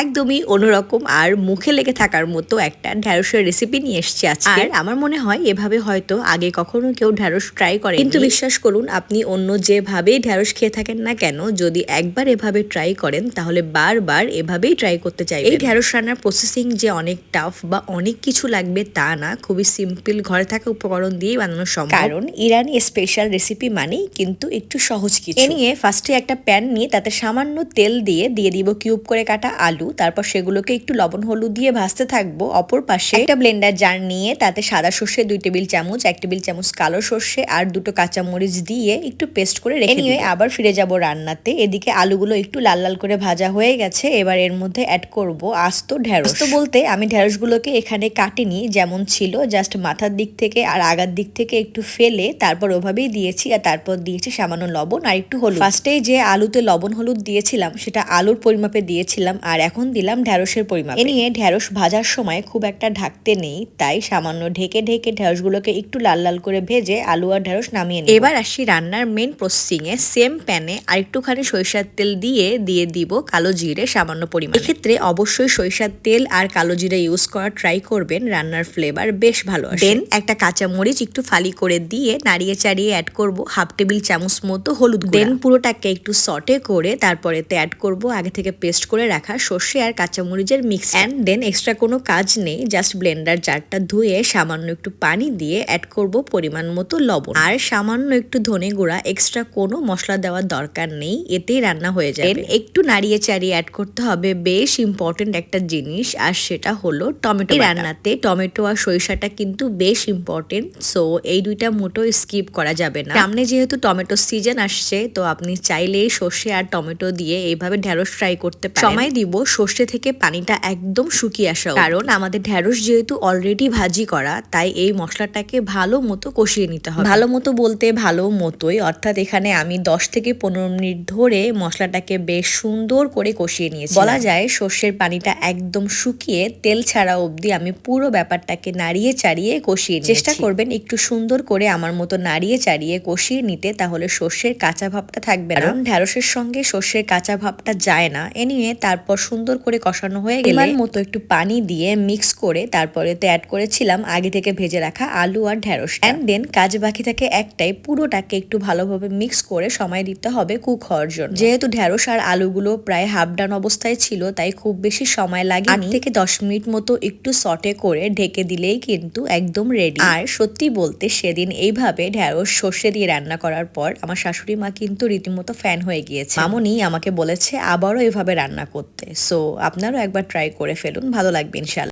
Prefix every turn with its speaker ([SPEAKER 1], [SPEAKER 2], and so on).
[SPEAKER 1] একদমই অন্যরকম আর মুখে লেগে থাকার মতো একটা ঢ্যাঁড়সের রেসিপি নিয়ে এসেছি আজকে। আর আমার মনে হয় এভাবে হয়তো আগে কখনো কেউ ঢ্যাঁড়স ট্রাই করে, কিন্তু বিশ্বাস করুন আপনি অন্য যেভাবেই ঢ্যাঁড়স খেয়ে থাকেন না কেন, যদি একবার এভাবে ট্রাই করেন তাহলে বারবার এভাবেই ট্রাই করতে চাই। এই ঢ্যাঁড়স রান্নার প্রসেসিং যে অনেক টাফ বা অনেক কিছু লাগবে তা না, খুবই সিম্পল ঘরে থাকা উপকরণ দিয়ে বানানো সম্ভব। কারণ ইরানি স্পেশাল রেসিপি মানেই কিন্তু একটু সহজ কিছু। এ নিয়ে ফার্স্টে একটা প্যান নিয়ে তাতে সামান্য তেল দিয়ে দিব কিউব করে কাটা আলু, তারপর সেগুলোকে একটু লবণ হলুদ দিয়ে ভাজতে থাকবো। অপর পাশে একটা ব্লেন্ডার জার নিয়ে তাতে সাদা সর্ষে 2 টেবিল চামচ, 1 টেবিল চামচ কালো সর্ষে আর 2টো কাঁচামরিচ দিয়ে একটু পেস্ট করে রেখে নিয়ে আবার ফিরে যাব রান্নাতে। এদিকে আলুগুলো একটু লাল লাল করে ভাজা হয়ে গেছে, এবার এর মধ্যে অ্যাড করব আস্ত ঢ্যাঁড়স। আস্ত বলতে আমি ঢ্যাঁড়সগুলোকে এখানে কাটিনি, যেমন ছিল জাস্ট মাথার দিক থেকে আর আগার দিক থেকে একটু ফেলে তারপর ওভাবেই দিয়েছি, আর তারপর দিয়েছি সামান্য লবণ আর একটু হলুদ। ফার্স্টেই যে আলুতে লবণ হলুদ দিয়েছিলাম সেটা আলুর পরিমাপে দিয়েছিলাম, আর এখন দিলাম ঢ্যাঁড়সের পরিমাপ। এ নিয়ে ঢ্যাঁড়স ভাজার সময় খুব একটা ঢাকতে নেই, তাই সামান্য ঢেকে ঢেকে ঢ্যাঁড়সগুলোকে একটু লাল লাল করে ভেজে আলু আর ঢ্যাঁড়স নামিয়ে নেব। এবার আসি রান্নার মেন প্রসেসিং এ। সেম প্যানে আর একটুখানি সরিষার তেল দিয়ে দিব কালো জিরে সামান্য পরিমাণ। এক্ষেত্রে অবশ্যই সরিষার তেল আর কালো জিরে ইউজ করা ট্রাই করবেন, রান্নার ফ্লেভার বেশ ভালো আসে। দেন একটা কাঁচা মরিচ একটু ফালি করে দিয়ে নাড়িয়ে চাড়িয়ে অ্যাড করব 1/2 টেবিল চামচ মতো হলুদ গুঁড়া। দেন পুরোটাকে একটু সটে করে তারপরে অ্যাড করব আগে থেকে পেস্ট করে রাখা সর্ষে আর কাঁচামরিচের মিক্স। অ্যান্ড দেন এক্সট্রা কোনো কাজ নেই, জাস্ট ব্লেন্ডার জারটা ধুয়ে সামান্য একটু পানি দিয়ে অ্যাড করব পরিমাণ মতো লবণ আর সামান্য একটু ধনে গুঁড়া। এক্সট্রা কোনো মশলা দেওয়ার দরকার নেই, এতেই রান্না হয়ে যাবে। একটু নাড়িয়ে চাড়িয়ে অ্যাড করতে হবে বেশ ইম্পর্টেন্ট একটা জিনিস, আর সেটা হলো টমেটো। রান্নাতে টমেটো আর সরিষাটা কিন্তু বেশ ইম্পর্টেন্ট, সো এই দুইটা মোটো স্কিপ করা যাবে না। সামনে যেহেতু টমেটো সিজন আসছে, তো আপনি চাইলেই সর্ষে আর টমেটো দিয়ে এইভাবে ঢ্যাঁড়স ট্রাই করতে পারেন। সময় দিব সর্ষে থেকে পানিটা একদম শুকিয়ে আসা, কারণ আমাদের ঢ্যাঁড়স যেহেতু অলরেডি ভাজি করা, তাই এই মশলাটাকে ভালো মতো কষিয়ে নিতে হবে। ভালো মতো বলতে ভালো মতোই, অর্থাৎ এখানে আমি 10 থেকে 15 মিনিট ধরে মশলাটাকে বেশ সুন্দর করে কষিয়ে নিয়েছি। বলা যায় সর্ষের পানিটা একদম শুকিয়ে তেল ছাড়া অবধি আমি পুরো ব্যাপারটাকে নাড়িয়ে চাড়িয়ে কষিয়ে নিয়েছি। চেষ্টা করবেন একটু সুন্দর করে আমার মতো নাড়িয়ে চাড়িয়ে কষিয়ে নিতে, তাহলে সর্ষের কাঁচা ভাবটা থাকবে না। কারণ ঢ্যাঁড়সের সঙ্গে সর্ষের কাঁচা ভাবটা যায় না। এ নিয়ে তারপর সুন্দর করে কষানো হয়ে গেলে পরিমাণ মতো একটু পানি দিয়ে মিক্স করে তারপরে অ্যাড করেছিলাম আগে থেকে ভেজে রাখা আলু আর ঢ্যাঁড়স। এন্ড দেন কাজ বাকি থাকে একটাই, পুরোটাকে একটু ভালোভাবে মিক্স করে সময় দিতে হবে কুক হওয়ার জন্য। যেহেতু ঢ্যাঁড়স আর আলুগুলো প্রায় হাফ ডান অবস্থায় ছিল, তাই খুব বেশি সময় লাগেনি। 8 থেকে 10 মিনিট মতো একটু সটে করে ঢেকে দিলেই কিন্তু একদম রেডি। আর সত্যি বলতে সেদিন এইভাবে ঢ্যাঁড়স সর্ষে দিয়ে রান্না করার পর আমার শাশুড়ি মা কিন্তু রীতিমতো ফ্যান হয়ে গিয়েছে। মামুনি আমাকে বলেছে আবারও এভাবে রান্না করতে, সো আপনারাও একবার ট্রাই করে ফেলুন, ভালো লাগবে ইনশাআল্লাহ।